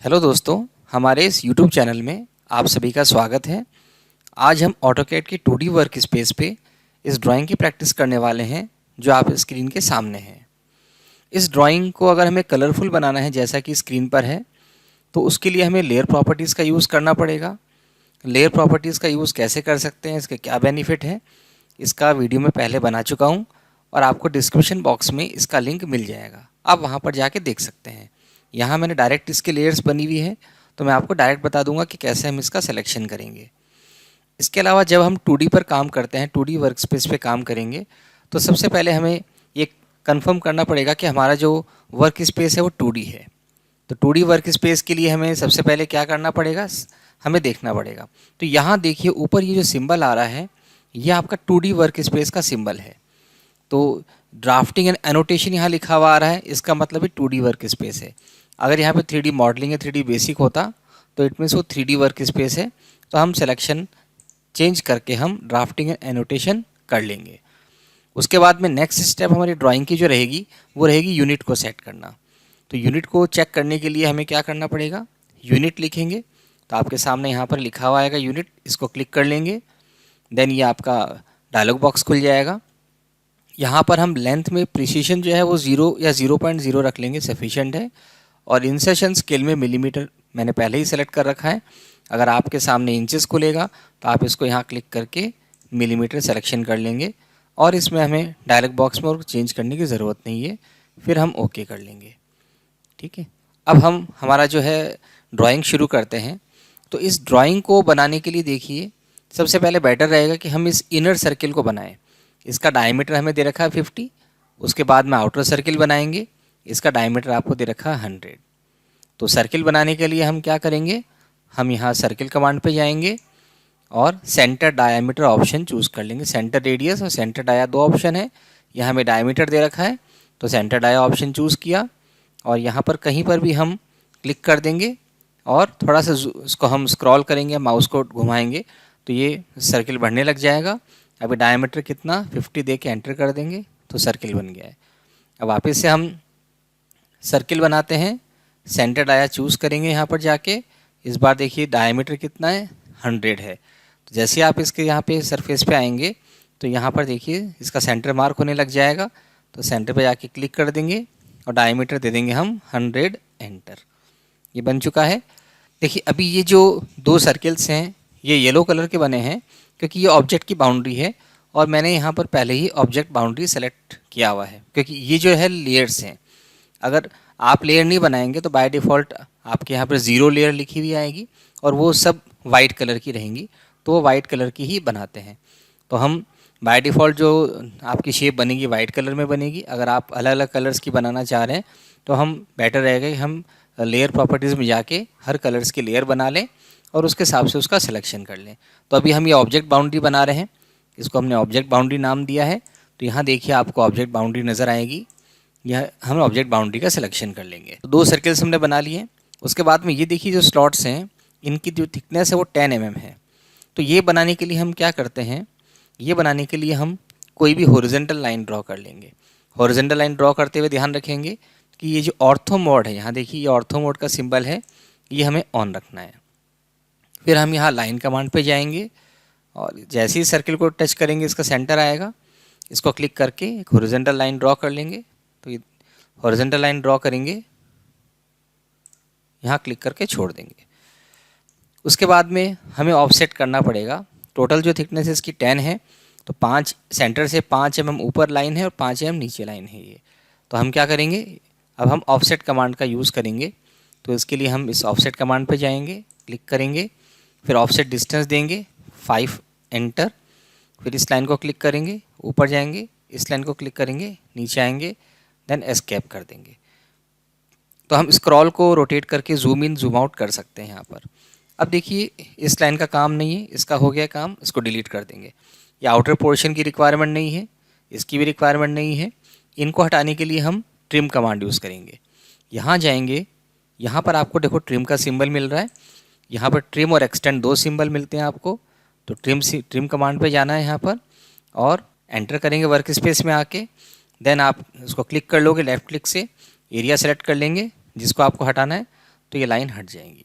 Hello दोस्तों, हमारे इस यूट्यूब चैनल में आप सभी का स्वागत है। आज हम ऑटोकैड की 2D वर्क स्पेस पे इस ड्राइंग की प्रैक्टिस करने वाले हैं जो आप स्क्रीन के सामने है। इस ड्राइंग को अगर हमें कलरफुल बनाना है जैसा कि स्क्रीन पर है, तो उसके लिए हमें लेयर प्रॉपर्टीज़ का यूज़ करना पड़ेगा। लेयर प्रॉपर्टीज़ का यूज़ कैसे कर सकते हैं, इसके क्या बेनिफिट है, इसका वीडियो मैं पहले बना चुका हूँ और आपको डिस्क्रिप्शन बॉक्स में इसका लिंक मिल जाएगा। आप वहाँ पर जाके देख सकते हैं। यहाँ मैंने डायरेक्ट इसकी लेयर्स बनी हुई है, तो मैं आपको डायरेक्ट बता दूंगा कि कैसे हम इसका सिलेक्शन करेंगे। इसके अलावा जब हम 2D पर काम करते हैं, 2D वर्क स्पेस पे काम करेंगे, तो सबसे पहले हमें ये कंफर्म करना पड़ेगा कि हमारा जो वर्क स्पेस है वो 2D है। तो 2D वर्क स्पेस के लिए हमें सबसे पहले क्या करना पड़ेगा, हमें देखना पड़ेगा। तो यहाँ देखिए ऊपर ये जो सिंबल आ रहा है, ये आपका 2D वर्क स्पेस का सिंबल है। तो ड्राफ्टिंग एंड एनोटेशन यहाँ लिखा हुआ आ रहा है, इसका मतलब है 2D वर्क स्पेस है। अगर यहाँ पे 3D मॉडलिंग है, 3D बेसिक होता तो इट मीन्स वो 3D वर्क स्पेस है। तो हम सिलेक्शन चेंज करके हम ड्राफ्टिंग एंड एनोटेशन कर लेंगे। उसके बाद में नेक्स्ट स्टेप हमारी ड्राइंग की जो रहेगी वो रहेगी यूनिट को सेट करना। तो यूनिट को चेक करने के लिए हमें क्या करना पड़ेगा, यूनिट लिखेंगे। तो आपके सामने यहाँ पर लिखा हुआ आएगा यूनिट, इसको क्लिक कर लेंगे। देन ये आपका डायलॉग बॉक्स खुल जाएगा। यहाँ पर हम लेंथ में प्रिसीशन जो है वो 0 या 0.0 रख लेंगे, सफिशेंट है। और इंसर्शन स्केल में मिलीमीटर मैंने पहले ही सेलेक्ट कर रखा है। अगर आपके सामने इंचेस खुलेगा तो आप इसको यहाँ क्लिक करके मिलीमीटर सेलेक्शन कर लेंगे और इसमें हमें डायलॉग बॉक्स में और चेंज करने की ज़रूरत नहीं है। फिर हम ओके कर लेंगे। ठीक है, अब हम हमारा जो है ड्राइंग शुरू करते हैं। तो इस ड्राइंग को बनाने के लिए देखिए सबसे पहले बेटर रहेगा कि हम इस इनर सर्किल को बनाएं। इसका डायमीटर हमें दे रखा है 50। उसके बाद में आउटर सर्किल बनाएंगे, इसका डायमीटर आपको दे रखा है 100। तो सर्किल बनाने के लिए हम क्या करेंगे, हम यहाँ सर्किल कमांड पे जाएंगे और सेंटर डायमीटर ऑप्शन चूज़ कर लेंगे। सेंटर रेडियस और सेंटर डाया दो ऑप्शन है। यहाँ हमें डायमीटर दे रखा है तो सेंटर डाया ऑप्शन चूज़ किया और यहाँ पर कहीं पर भी हम क्लिक कर देंगे और थोड़ा सा इसको हम स्क्रॉल करेंगे, माउस को घुमाएंगे तो ये सर्किल बढ़ने लग जाएगा। अभी डायमीटर कितना 50 दे के एंटर कर देंगे तो सर्किल बन गया है। अब वापस से हम सर्किल बनाते हैं, सेंटर डाया चूज़ करेंगे। यहाँ पर जाके इस बार देखिए डायमीटर कितना है, 100 है। तो जैसे आप इसके यहाँ पे सरफेस पे आएंगे तो यहाँ पर देखिए इसका सेंटर मार्क होने लग जाएगा। तो सेंटर पे जाके क्लिक कर देंगे और डायमीटर दे देंगे हम 100, एंटर। ये बन चुका है। देखिए अभी ये जो दो सर्किल्स हैं ये येलो कलर के बने हैं क्योंकि ये ऑब्जेक्ट की बाउंड्री है और मैंने यहाँ पर पहले ही ऑब्जेक्ट बाउंड्री सेलेक्ट किया हुआ है क्योंकि ये जो है लेयर्स हैं। अगर आप लेयर नहीं बनाएंगे तो बाय डिफ़ॉल्ट आपके यहाँ पर 0 लेयर लिखी हुई आएगी और वो सब वाइट कलर की रहेंगी, तो वो वाइट कलर की ही बनाते हैं। तो हम बाय डिफ़ॉल्ट जो आपकी शेप बनेगी वाइट कलर में बनेगी। अगर आप अलग अलग कलर्स की बनाना चाह रहे हैं तो हम बेटर रहेगा कि हम लेयर प्रॉपर्टीज़ में जाके हर कलर्स की लेयर बना लें और उसके हिसाब से उसका सिलेक्शन कर लें। तो अभी हम ये ऑब्जेक्ट बाउंड्री बना रहे हैं, इसको हमने ऑब्जेक्ट बाउंड्री नाम दिया है। तो यहाँ देखिए आपको ऑब्जेक्ट बाउंड्री नज़र आएगी। यह हम ऑब्जेक्ट बाउंड्री का सिलेक्शन कर लेंगे। तो दो सर्कल्स हमने बना लिए। उसके बाद में ये देखिए जो स्लॉट्स हैं इनकी जो थिकनेस है वो 10 mm है। तो ये बनाने के लिए हम क्या करते हैं, ये बनाने के लिए हम कोई भी हॉरिजॉन्टल लाइन ड्रॉ कर लेंगे। हॉरिजॉन्टल लाइन ड्रॉ करते हुए ध्यान रखेंगे कि ये जो ऑर्थो मोड है, यहाँ देखिए ये ऑर्थो मोड का सिंबल है, ये हमें ऑन रखना है। फिर हम यहाँ लाइन कमांड पे जाएंगे और जैसे ही सर्किल को टच करेंगे इसका सेंटर आएगा, इसको क्लिक करके एक हॉरिजॉन्टल लाइन ड्रॉ कर लेंगे। तो ये हॉरिजॉन्टल लाइन ड्रॉ करेंगे, यहाँ क्लिक करके छोड़ देंगे। उसके बाद में हमें ऑफसेट करना पड़ेगा। टोटल जो थिकनेस इसकी 10 है, तो 5 सेंटर से 5 mm ऊपर लाइन है और 5 mm नीचे लाइन है ये। तो हम क्या करेंगे, अब हम ऑफसेट कमांड का यूज़ करेंगे। तो इसके लिए हम इस ऑफसेट कमांड पे जाएंगे, क्लिक करेंगे, फिर ऑफसेट डिस्टेंस देंगे 5, एंटर। फिर इस लाइन को क्लिक करेंगे, ऊपर जाएंगे, इस लाइन को क्लिक करेंगे, नीचे आएंगे, देन एस्केप कर देंगे। तो हम स्क्रॉल को रोटेट करके जूम इन जूम आउट कर सकते हैं यहाँ पर। अब देखिए इस लाइन का काम नहीं है, इसका हो गया काम, इसको डिलीट कर देंगे। ये आउटर पोर्शन की रिक्वायरमेंट नहीं है, इसकी भी रिक्वायरमेंट नहीं है। इनको हटाने के लिए हम ट्रिम कमांड यूज़ करेंगे। यहाँ जाएंगे, यहाँ पर आपको देखो ट्रिम का सिंबल मिल रहा है। यहाँ पर ट्रिम और एक्सटेंड दो सिंबल मिलते हैं आपको। तो ट्रिम कमांड पे जाना है यहाँ पर और एंटर करेंगे वर्क स्पेस में आके। देन आप इसको क्लिक कर लोगे लेफ़्ट क्लिक से, एरिया सेलेक्ट कर लेंगे जिसको आपको हटाना है। तो ये लाइन हट जाएंगी।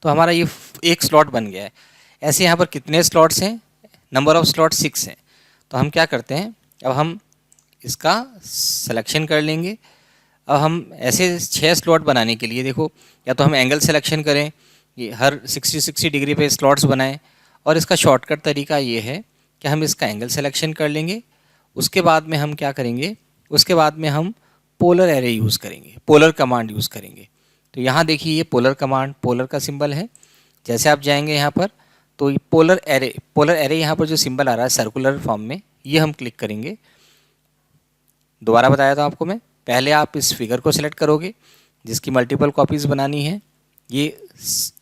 तो हमारा ये एक स्लॉट बन गया है। ऐसे यहाँ पर कितने स्लॉट्स हैं? नंबर ऑफ स्लॉट 6 हैं। तो हम क्या करते हैं, अब हम इसका सिलेक्शन कर लेंगे। अब हम ऐसे 6 स्लॉट बनाने के लिए देखो, या तो हम एंगल सिलेक्शन करें, ये हर 60 डिग्री पे स्लॉट्स बनाएं, और इसका शॉर्टकट तरीका ये है कि हम इसका एंगल सिलेक्शन कर लेंगे। उसके बाद में हम क्या करेंगे, उसके बाद में हम पोलर एरे यूज़ करेंगे, पोलर कमांड यूज़ करेंगे। तो यहाँ देखिए ये पोलर कमांड, पोलर का सिंबल है। जैसे आप जाएंगे यहाँ पर तो पोलर एरे यहाँ पर जो सिंबल आ रहा है सर्कुलर फॉर्म में, ये हम क्लिक करेंगे। दोबारा बताया था आपको मैं, पहले आप इस फिगर को सिलेक्ट करोगे जिसकी मल्टीपल कॉपीज़ बनानी है। ये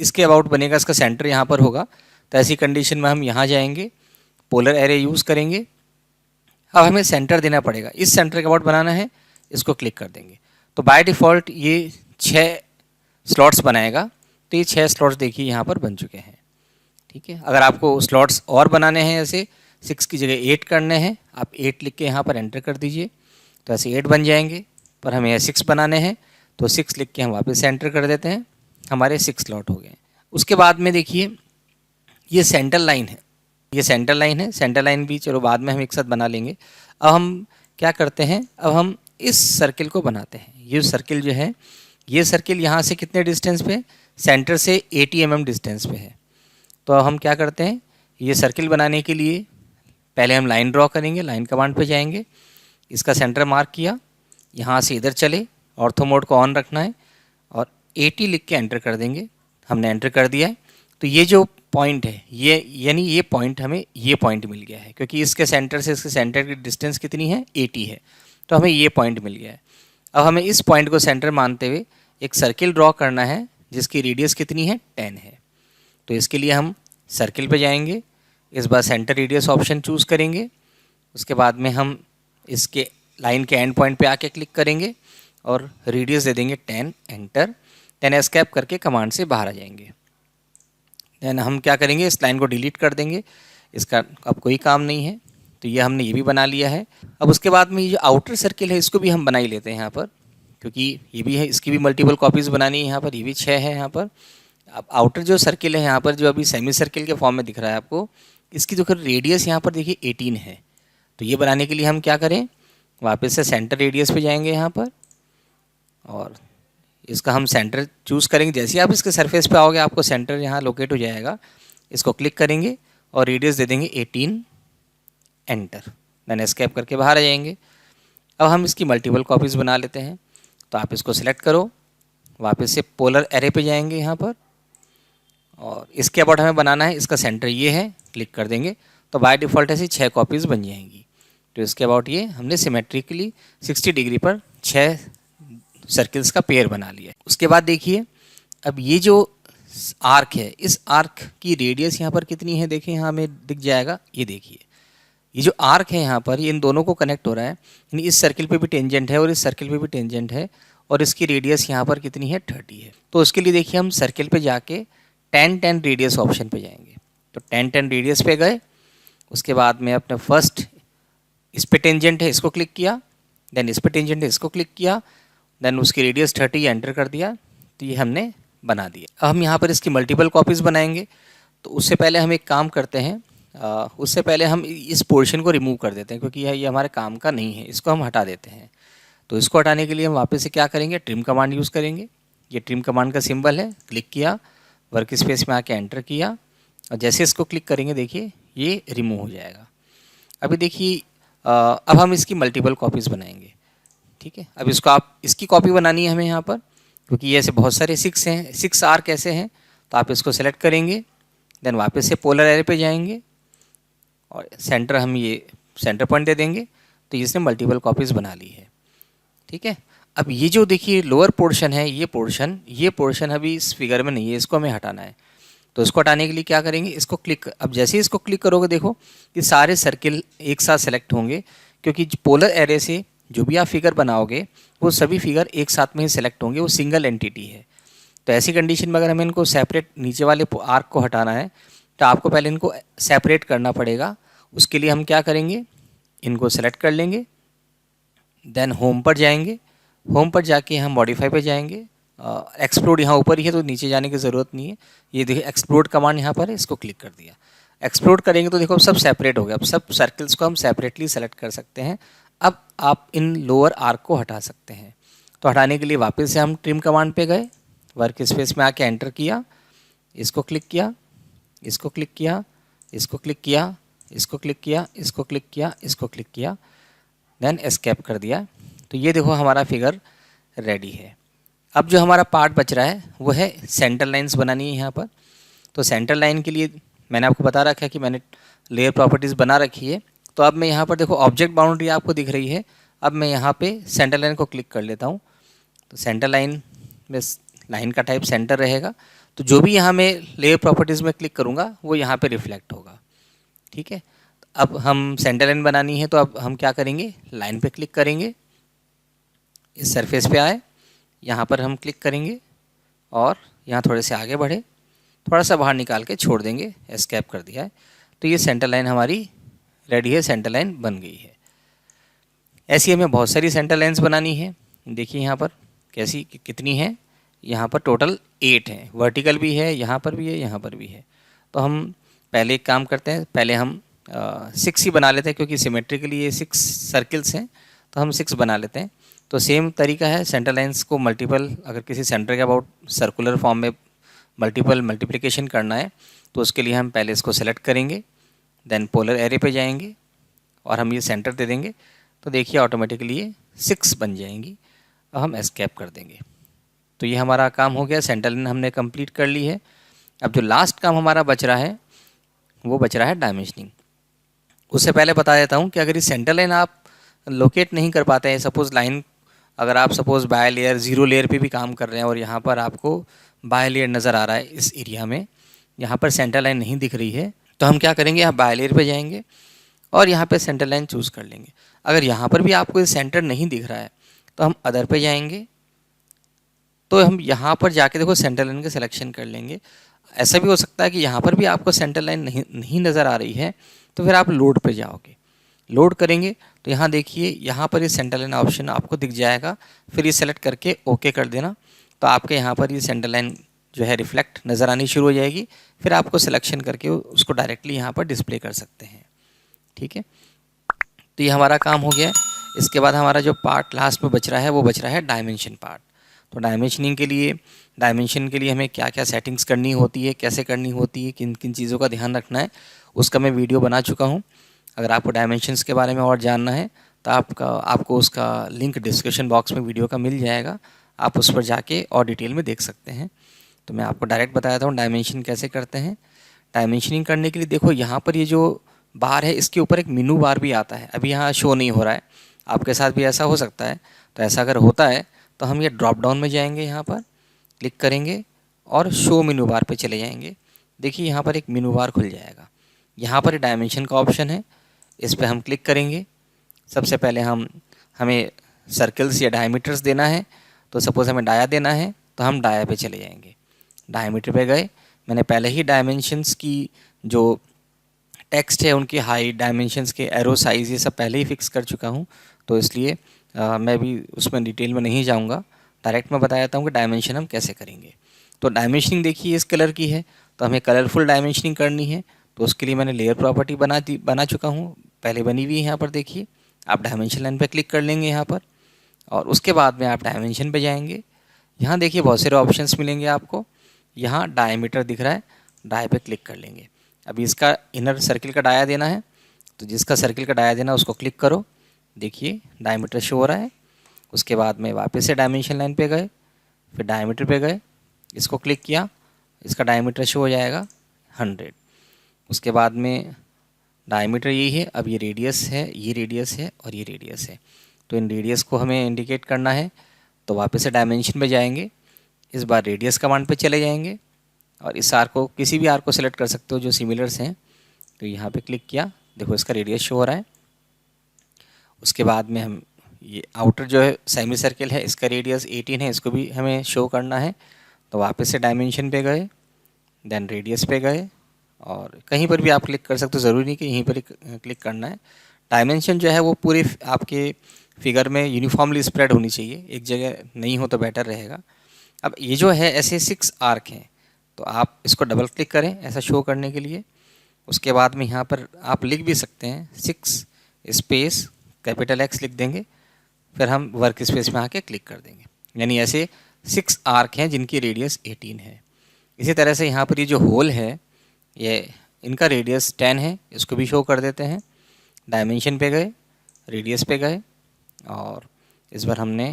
इसके अबाउट बनेगा, इसका सेंटर यहाँ पर होगा। तो ऐसी कंडीशन में हम यहाँ जाएंगे, पोलर एरे यूज़ करेंगे। अब हमें सेंटर देना पड़ेगा, इस सेंटर के अबाउट बनाना है, इसको क्लिक कर देंगे। तो बाय डिफ़ॉल्ट ये 6 स्लॉट्स बनाएगा। तो ये 6 स्लॉट्स देखिए यहाँ पर बन चुके हैं। ठीक है, अगर आपको स्लॉट्स और बनाने हैं, ऐसे 6 की जगह 8 करने हैं, आप 8 लिख के यहाँ पर एंटर कर दीजिए। तो ऐसे 8 बन जाएंगे। पर हमें 6 बनाने हैं, तो 6 लिख के हम वापस एंटर कर देते हैं, हमारे 6 स्लॉट हो गए। उसके बाद में देखिए ये सेंटर लाइन है, ये सेंटर लाइन है। सेंटर लाइन भी चलो बाद में हम एक साथ बना लेंगे। अब हम क्या करते हैं, अब हम इस सर्किल को बनाते हैं। ये सर्किल जो है, ये सर्किल यहाँ से कितने डिस्टेंस पे, सेंटर से 80 mm डिस्टेंस पे है। तो अब हम क्या करते हैं, ये सर्किल बनाने के लिए पहले हम लाइन ड्रॉ करेंगे। लाइन कमांड पे जाएंगे, इसका सेंटर मार्क किया, यहाँ से इधर चले, ऑर्थो मोड को ऑन रखना है और 80 लिख के एंटर कर देंगे। हमने एंटर कर दिया है। तो ये जो पॉइंट है, ये यानी ये पॉइंट, हमें ये पॉइंट मिल गया है, क्योंकि इसके सेंटर से इसके सेंटर की डिस्टेंस कितनी है, 80 है। तो हमें ये पॉइंट मिल गया है। अब हमें इस पॉइंट को सेंटर मानते हुए एक सर्किल ड्रॉ करना है जिसकी रेडियस कितनी है, 10 है। तो इसके लिए हम सर्किल पे जाएंगे, इस बार सेंटर रेडियस ऑप्शन चूज़ करेंगे। उसके बाद में हम इसके लाइन के एंड पॉइंट पे आके क्लिक करेंगे और रेडियस दे देंगे 10, एंटर। 10 एस्केप करके कमांड से बाहर आ जाएंगे। देन हम क्या करेंगे, इस लाइन को डिलीट कर देंगे, इसका अब कोई काम नहीं है। तो ये हमने ये भी बना लिया है। अब उसके बाद में ये जो आउटर सर्किल है, इसको भी हम बना ही लेते हैं यहाँ पर, क्योंकि ये भी है, इसकी भी मल्टीपल कॉपीज़ बनानी है यहाँ पर। ये भी 6 है यहाँ पर। अब आउटर जो सर्किल है यहाँ पर, जो अभी सेमी सर्किल के फॉर्म में दिख रहा है आपको, इसकी जो रेडियस यहाँ पर देखिए 18 है। तो ये बनाने के लिए हम क्या करें, वापस से सेंटर रेडियस पे जाएंगे यहाँ पर और इसका हम सेंटर चूज़ करेंगे। जैसे ही आप इसके सरफेस पे आओगे, आपको सेंटर यहाँ लोकेट हो जाएगा। इसको क्लिक करेंगे और रेडियस दे देंगे 18, एंटर। देन एस्केप करके बाहर आ जाएंगे। अब हम इसकी मल्टीपल कॉपीज़ बना लेते हैं। तो आप इसको सिलेक्ट करो, वापस से पोलर एरे पे जाएंगे यहाँ पर और इसके अबाउट हमें बनाना है, इसका सेंटर ये है, क्लिक कर देंगे। तो बाय डिफ़ॉल्ट ऐसी 6 कॉपीज़ बन जाएंगी। तो इसके अबाउट ये हमने सिमेट्रिकली 60 डिग्री पर 6 सर्किल्स का पेयर बना लिया है। उसके बाद देखिए, अब ये जो आर्क है, इस आर्क की रेडियस यहाँ पर कितनी है, देखिए यहाँ हमें दिख जाएगा। ये देखिए, ये जो आर्क है यहाँ पर, ये इन दोनों को कनेक्ट हो रहा है, यानी इस सर्किल पे भी टेंजेंट है और इस सर्किल पे भी टेंजेंट है, और इसकी रेडियस यहाँ पर कितनी है, 30 है। तो उसके लिए देखिए हम सर्किल पे जाके 10-10 रेडियस ऑप्शन पे जाएंगे। तो 10-10 रेडियस पे गए। उसके बाद में अपने फर्स्ट इस पे टेंजेंट है, इसको क्लिक किया। देन इस पे टेंजेंट है, इसको क्लिक किया। देन उसकी रेडियस 30 एंटर कर दिया। तो ये हमने बना दिया। अब हम यहाँ पर इसकी मल्टीपल कॉपीज़ बनाएंगे। तो उससे पहले हम एक काम करते हैं, उससे पहले हम इस पोर्शन को रिमूव कर देते हैं, क्योंकि ये हमारे काम का नहीं है, इसको हम हटा देते हैं। तो इसको हटाने के लिए हम वापस से क्या करेंगे, ट्रिम कमांड यूज़ करेंगे। ये ट्रिम कमांड का सिंबल है, क्लिक किया, वर्क स्पेस में आके एंटर किया और जैसे इसको क्लिक करेंगे देखिए ये रिमूव हो जाएगा। अभी देखिए अब हम इसकी मल्टीपल कॉपीज़ बनाएंगे। ठीक है, अब इसको आप इसकी कॉपी बनानी है हमें यहाँ पर, क्योंकि ये ऐसे बहुत सारे 6 हैं, 6 आर्क ऐसे हैं। तो आप इसको सेलेक्ट करेंगे, देन वापस से पोलर एरे पे जाएंगे और सेंटर हम ये सेंटर पॉइंट दे देंगे। तो इसने मल्टीपल कॉपीज़ बना ली है। ठीक है, अब ये जो देखिए लोअर पोर्शन है, ये पोर्शन अभी इस फिगर में नहीं है, इसको हमें हटाना है। तो इसको हटाने के लिए क्या करेंगे, इसको क्लिक, अब जैसे ही इसको क्लिक करोगे देखो कि सारे सर्किल एक साथ सेलेक्ट होंगे, क्योंकि पोलर एरे से जो भी आप फिगर बनाओगे वो सभी फिगर एक साथ में ही सेलेक्ट होंगे, वो सिंगल एंटिटी है। तो ऐसी कंडीशन में अगर हमें इनको सेपरेट, नीचे वाले आर्क को हटाना है, तो आपको पहले इनको सेपरेट करना पड़ेगा। उसके लिए हम क्या करेंगे, इनको सेलेक्ट कर लेंगे, देन होम पर जाएंगे। होम पर जाके हम मॉडिफाई पे जाएंगे एक्सप्लोड यहाँ ऊपर ही है तो नीचे जाने की ज़रूरत नहीं है। ये देखिए एक्सप्लोड कमांड यहाँ पर है, इसको क्लिक कर दिया। एक्सप्लोड करेंगे तो देखो अब सब सेपरेट हो गया। अब सब सर्कल्स को हम सेपरेटली सेलेक्ट कर सकते हैं। अब आप इन लोअर आर्क को हटा सकते हैं। तो हटाने के लिए वापस से हम ट्रिम कमांड पे गए, वर्क स्पेस में आके एंटर किया, इसको क्लिक किया, इसको क्लिक किया, इसको क्लिक किया, इसको क्लिक किया, इसको क्लिक किया, इसको क्लिक किया, देन एस्केप कर दिया। तो ये देखो हमारा फिगर रेडी है। अब जो हमारा पार्ट बच रहा है वो है सेंटर लाइंस बनानी है यहाँ पर। तो सेंटर लाइन के लिए मैंने आपको बता रखा है कि मैंने लेयर प्रॉपर्टीज़ बना रखी है। तो अब मैं यहाँ पर देखो ऑब्जेक्ट बाउंड्री आपको दिख रही है। अब मैं यहाँ पे सेंटर लाइन को क्लिक कर लेता हूँ। तो सेंटर लाइन में लाइन का टाइप सेंटर रहेगा। तो जो भी यहाँ मैं लेयर प्रॉपर्टीज़ में क्लिक करूँगा वो यहाँ पे रिफ्लेक्ट होगा। ठीक है, अब हम सेंटर लाइन बनानी है तो अब हम क्या करेंगे, लाइन पे क्लिक करेंगे, इस सरफेस पे आए, यहाँ पर हम क्लिक करेंगे और यहाँ थोड़े से आगे बढ़े, थोड़ा सा बाहर निकाल के छोड़ देंगे, एस्केप कर दिया है। तो ये सेंटर लाइन हमारी रेडी है, सेंटर लाइन बन गई है। ऐसी हमें बहुत सारी सेंटर लाइन्स बनानी है। देखिए यहाँ पर कैसी कितनी है, यहाँ पर टोटल 8 हैं, वर्टिकल भी है, यहाँ पर भी है, यहाँ पर भी है। तो हम पहले एक काम करते हैं, पहले हम 6 ही बना लेते हैं क्योंकि सिमेट्रिकली ये 6 सर्किल्स हैं तो हम 6 बना लेते हैं। तो सेम तरीका है, सेंटर लाइन्स को मल्टीपल, अगर किसी सेंटर के अबाउट सर्कुलर फॉर्म में मल्टीप्लिकेशन करना है तो उसके लिए हम पहले इसको सेलेक्ट करेंगे, देन पोलर एरे पे जाएंगे और हम ये सेंटर दे देंगे। तो देखिए ऑटोमेटिकली ये 6 बन जाएंगी। अब हम एस्केप कर देंगे। तो ये हमारा काम हो गया, सेंटर लाइन हमने कंप्लीट कर ली है। अब जो लास्ट काम हमारा बच रहा है वो बच रहा है डायमेंशनिंग। उससे पहले बता देता हूँ कि अगर ये सेंटर लाइन आप लोकेट नहीं कर पाते हैं, सपोज़ लाइन अगर आप सपोज़ बाय लेयर 0 लेयर पे भी काम कर रहे हैं और यहाँ पर आपको बाय लेयर नज़र आ रहा है, इस एरिया में यहाँ पर सेंटर लाइन नहीं दिख रही है, तो हम क्या करेंगे, आप बाय लेयर पे जाएंगे और यहाँ पे सेंटर लाइन चूज़ कर लेंगे। अगर यहाँ पर भी आपको सेंटर नहीं दिख रहा है तो हम अदर पे जाएंगे, तो हम यहाँ पर जाके देखो सेंटर लाइन का सिलेक्शन कर लेंगे। ऐसा भी हो सकता है कि यहाँ पर भी आपको सेंटर लाइन नहीं नज़र आ रही है, तो फिर आप लोड पे जाओगे, लोड करेंगे तो यहाँ देखिए यहाँ पर ये सेंटर लाइन ऑप्शन आपको दिख जाएगा। फिर ये सेलेक्ट करके ओके कर देना, तो आपके यहाँ पर ये सेंटर लाइन जो है रिफ्लेक्ट नज़र आनी शुरू हो जाएगी। फिर आपको सिलेक्शन करके उसको डायरेक्टली यहाँ पर डिस्प्ले कर सकते हैं। ठीक है, तो ये हमारा काम हो गया। इसके बाद हमारा जो पार्ट लास्ट में बच रहा है वो बच रहा है डायमेंशन पार्ट। तो डायमेंशन के लिए हमें क्या क्या सेटिंग्स करनी होती है, कैसे करनी होती है, किन किन चीज़ों का ध्यान रखना है, उसका मैं वीडियो बना चुका हूँ। अगर आपको डायमेंशंस के बारे में और जानना है तो आपको उसका लिंक डिस्क्रिप्शन बॉक्स में वीडियो का मिल जाएगा, आप उस पर जाके और डिटेल में देख सकते हैं। तो मैं आपको डायरेक्ट बताया था डायमेंशन कैसे करते हैं। डायमेंशनिंग करने के लिए देखो यहाँ पर ये जो बार है इसके ऊपर एक मेनू बार भी आता है, अभी यहाँ शो नहीं हो रहा है, आपके साथ भी ऐसा हो सकता है। तो ऐसा अगर होता है तो हम ये ड्रॉप डाउन में जाएंगे, यहाँ पर क्लिक करेंगे और शो मेनू बार पे चले जाएंगे। देखिए यहाँ पर एक मेनू बार खुल जाएगा, यहाँ पर डायमेंशन का ऑप्शन है, इस पर हम क्लिक करेंगे। सबसे पहले हमें सर्कल्स या डायमीटर्स देना है, तो सपोज़ हमें डाया देना है तो हम डाया पे चले जाएंगे, डायमीटर पे गए। मैंने पहले ही डायमेंशंस की जो टेक्स्ट है उनकी हाइट, डायमेंशंस के एरो साइज़ ये सब पहले ही फिक्स कर चुका हूँ, तो इसलिए मैं भी उसमें डिटेल में नहीं जाऊँगा, डायरेक्ट मैं बता देता हूँ कि डायमेंशन हम कैसे करेंगे। तो डायमेंशनिंग देखिए इस कलर की है, तो हमें कलरफुल डायमेंशनिंग करनी है, तो उसके लिए मैंने लेयर प्रॉपर्टी बना चुका हूँ, पहले बनी हुई है। यहाँ पर देखिए आप डायमेंशन लाइन पे क्लिक कर लेंगे यहाँ पर, और उसके बाद में आप डायमेंशन पे जाएंगे। यहाँ देखिए बहुत सारे ऑप्शंस मिलेंगे आपको, यहाँ डायमीटर दिख रहा है, डाय पे क्लिक कर लेंगे। अभी इसका इनर सर्किल का डाया देना है, तो जिसका सर्किल का डाया देना है उसको क्लिक करो, देखिए डायमीटर शो हो रहा है। उसके बाद में वापस से डायमेंशन लाइन पे गए, फिर डायमीटर पे गए, इसको क्लिक किया, इसका डायमीटर शो हो जाएगा 100। उसके बाद में डायमीटर यही है, अब ये रेडियस है, ये रेडियस है और ये रेडियस है, तो इन रेडियस को हमें इंडिकेट करना है। तो वापस से डायमेंशन पे जाएंगे, इस बार रेडियस कमांड पे चले जाएंगे और इस आर को, किसी भी आर को सेलेक्ट कर सकते हो जो सिमिलर्स हैं। तो यहाँ पे क्लिक किया, देखो इसका रेडियस शो हो रहा है। उसके बाद में हम ये आउटर जो है सेमी सर्किल है, इसका रेडियस 18 है, इसको भी हमें शो करना है। तो वापस से डायमेंशन पे गए, देन रेडियस पे गए, और कहीं पर भी आप क्लिक कर सकते हो, ज़रूरी नहीं कि यहीं पर ही क्लिक करना है। डायमेंशन जो है वो पूरे आपके फिगर में यूनिफॉर्मली स्प्रेड होनी चाहिए, एक जगह नहीं हो तो बेटर रहेगा। अब ये जो है ऐसे 6 आर्क हैं, तो आप इसको डबल क्लिक करें ऐसा शो करने के लिए। उसके बाद में यहाँ पर आप लिख भी सकते हैं 6 स्पेस कैपिटल X लिख देंगे, फिर हम वर्क स्पेस में आके क्लिक कर देंगे। यानी ऐसे 6 आर्क हैं जिनकी रेडियस 18 है। इसी तरह से यहाँ पर ये जो होल है, ये इनका रेडियस 10 है, इसको भी शो कर देते हैं। डायमेंशन पे गए, रेडियस पे गए और इस बार हमने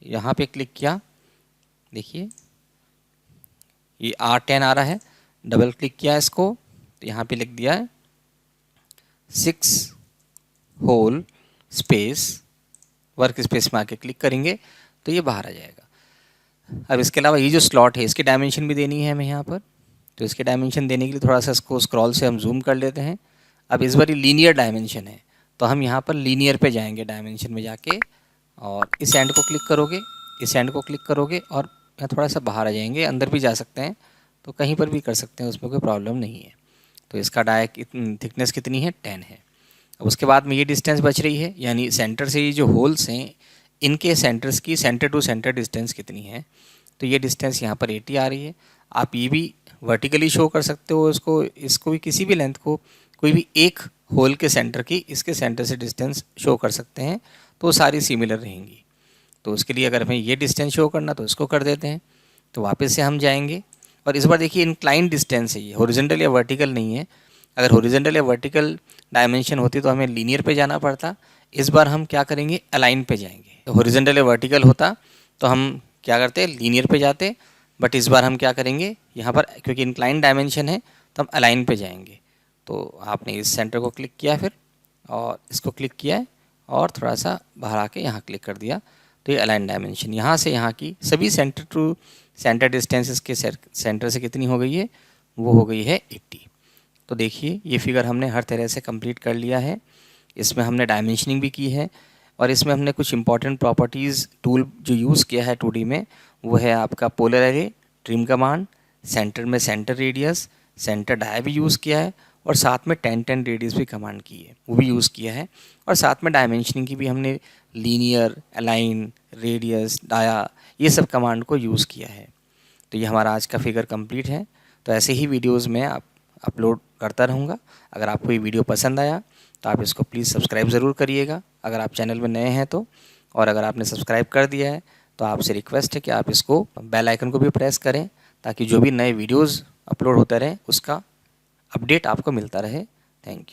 यहाँ पे क्लिक किया, देखिए ये R10 आ रहा है। डबल क्लिक किया इसको तो यहाँ पे लिख दिया है 6 होल स्पेस, वर्क स्पेस में आके क्लिक करेंगे तो ये बाहर आ जाएगा। अब इसके अलावा ये जो स्लॉट है इसकी डायमेंशन भी देनी है हमें यहाँ पर, तो इसके डायमेंशन देने के लिए थोड़ा सा इसको स्क्रॉल से हम जूम कर लेते हैं। अब इस बार ये लीनियर डायमेंशन है, तो हम यहाँ पर लीनियर पे जाएंगे, डायमेंशन में जाके और इस एंड को क्लिक करोगे, इस एंड को क्लिक करोगे और यहाँ थोड़ा सा बाहर आ जाएंगे, अंदर भी जा सकते हैं, तो कहीं पर भी कर सकते हैं, उसमें कोई प्रॉब्लम नहीं है। तो इसका थिकनेस कितनी है, 10 है। अब उसके बाद में ये डिस्टेंस बच रही है, यानी सेंटर से ये जो होल्स हैं इनके सेंटर्स की सेंटर टू सेंटर डिस्टेंस कितनी है, तो ये डिस्टेंस यहाँ पर 80 आ रही है। आप ये भी वर्टिकली शो कर सकते हो इसको भी, किसी भी लेंथ को कोई भी एक होल के सेंटर की इसके सेंटर से डिस्टेंस शो कर सकते हैं, तो वो सारी सिमिलर रहेंगी। तो उसके लिए अगर हमें ये डिस्टेंस शो करना तो इसको कर देते हैं। तो वापस से हम जाएंगे और इस बार देखिए इंक्लाइन डिस्टेंस है, ये हॉरिजॉन्टल या वर्टिकल नहीं है। अगर हॉरिजॉन्टल या वर्टिकल डायमेंशन होती तो हमें लीनियर पे जाना पड़ता, इस बार हम क्या करेंगे, अलाइन पे जाएंगे। तो हॉरिजॉन्टल या वर्टिकल होता तो हम क्या करते, लीनियर पे जाते, बट इस बार हम क्या करेंगे यहाँ पर, क्योंकि इंक्लाइन डायमेंशन है तो हम अलाइन पे जाएंगे। तो आपने इस सेंटर को क्लिक किया फिर और इसको क्लिक किया है और थोड़ा सा बाहर आके यहाँ क्लिक कर दिया, तो ये अलाइन डायमेंशन यहाँ से यहाँ की सभी सेंटर टू सेंटर डिस्टेंसेस के सेंटर से कितनी हो गई है, वो हो गई है 80। तो देखिए ये फिगर हमने हर तरह से कंप्लीट कर लिया है। इसमें हमने डायमेंशनिंग भी की है और इसमें हमने कुछ इंपॉर्टेंट प्रॉपर्टीज़ टूल जो यूज़ किया है 2D में, वो है आपका polar array, trim command, centre में सेंटर रेडियस, सेंटर डाया भी यूज़ किया है और साथ में 10-10 रेडियस भी कमांड की है, वो भी यूज़ किया है। और साथ में डायमेंशनिंग की भी हमने लीनियर, अलाइन, रेडियस, डाया, ये सब कमांड को यूज़ किया है। तो ये हमारा आज का फिगर कंप्लीट है। तो ऐसे ही वीडियोज़ मैं अपलोड करता रहूँगा। अगर आपको ये वीडियो पसंद आया तो आप इसको प्लीज़ सब्सक्राइब ज़रूर करिएगा अगर आप चैनल में नए हैं तो, और अगर आपने सब्सक्राइब कर दिया है तो आपसे रिक्वेस्ट है कि आप इसको बेल आइकन को भी प्रेस करें, ताकि जो भी नए वीडियोज़ अपलोड होते रहें उसका अपडेट आपको मिलता रहे। Thank you.